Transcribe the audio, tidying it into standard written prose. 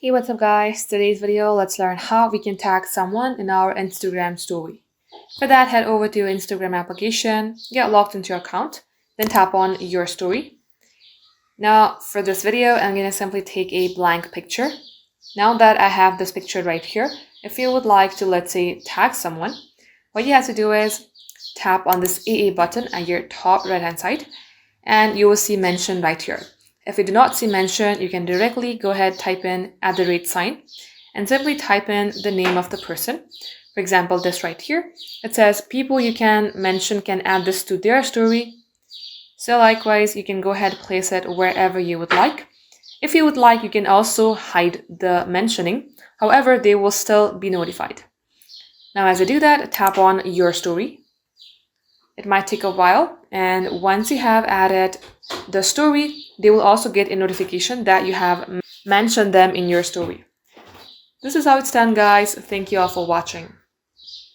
Hey, what's up guys? Today's video, let's learn how we can tag someone in our Instagram story. For that, head over to your Instagram application, get logged into your account, then tap on your story. Now for this video, I'm going to simply take a blank picture. Now that I have this picture right here, if you would like to, let's say, tag someone, what you have to do is tap on this AA button at your top right hand side and you will see mention right here. If you do not see mention, you can directly go ahead, type in @ and simply type in the name of the person. For example, this right here, it says people you can mention can add this to their story. So likewise, you can go ahead, place it wherever you would like. If you would like, you can also hide the mentioning. However, they will still be notified. Now, as I do that, tap on your story. It might take a while, and once you have added the story, they will also get a notification that you have mentioned them in your story. This is how it's done, guys. Thank you all for watching.